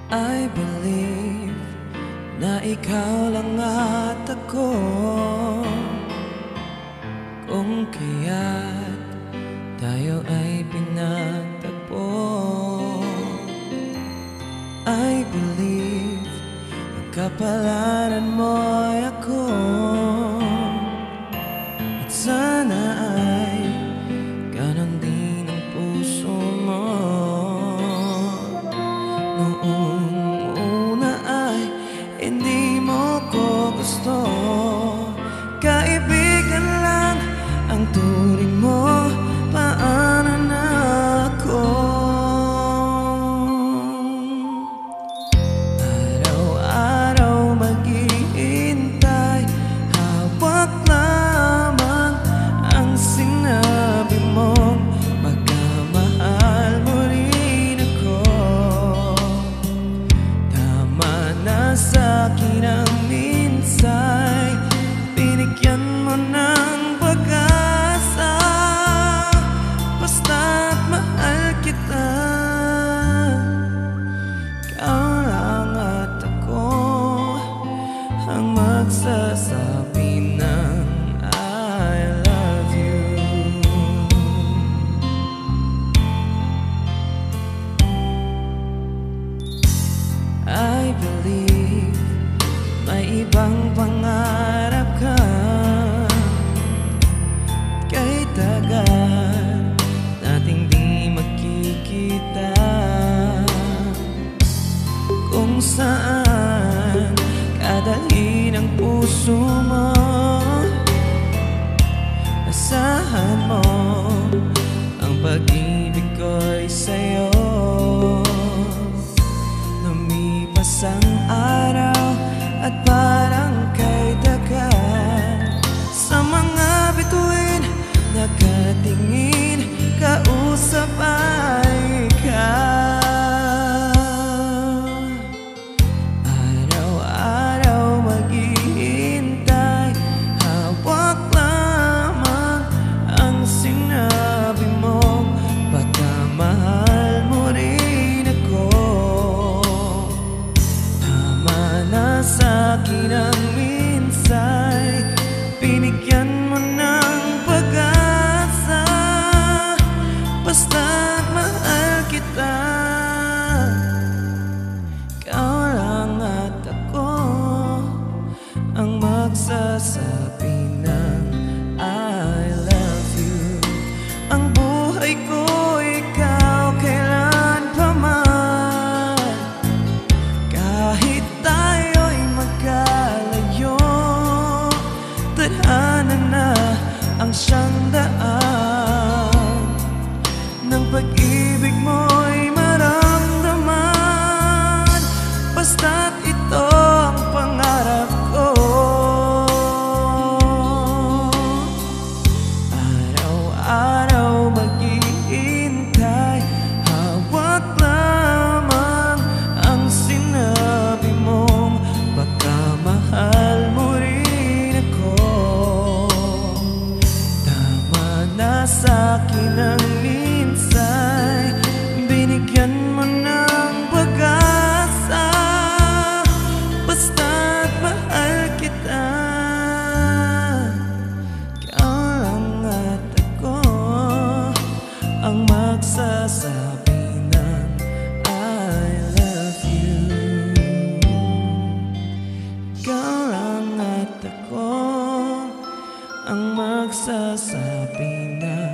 I believe na ikaw lang at ako, kung kaya't tayo ay pinagtagpo. I believe ang kapalaran mo'y ako, at sana ay ganon din ang puso mo. Noong una ay hindi mo ko gusto, kaibigan lang ang turing mo, paano na ako? Araw-araw maghihintay, hawak lamang ang sinabi mong pagkamahal mo rin ako. Tama na sa'kin ang minsay, binigyan mo ng pag-asa, basta't mahal kita. Ikaw lang at ako ang magsasabi ng I love you. I believe may ibang pangarap ka, kahit tagal nating di magkikita, kung saan kadalhin ang puso mo. Asahan mo ang pag-ibig ko'y sa'yo. Lumipas ang araw at parang kay dagat, sa mga bituin nakatingin, kausap ay ikaw. Araw-araw maghihintay, hawak lamang ang sinabi mong pagkamahal mo rin ako. Tama na sa'kin ang minsay, binigyan mo ng pag-asa, basta't mahal kita. Ikaw lang at ako ang magsasabi ng I love you. Ang buhay ko ikaw kailan pa man, kahit tayo'y magkalayo, tadhana na ang siyang daan ng pag-ibig mo'y maramdaman, basta't ito ang pangarap ko. Araw-araw maghihintay, hawak lamang ang sinabi mong pagkamahal mo rin ako. Tama na sa'kin ang minsay, binigyan mo ng pag-asa, basta't mahal kita. Ikaw lang at ako ang magsasabi ng I love you. Ikaw lang at ako ang magsasabi ng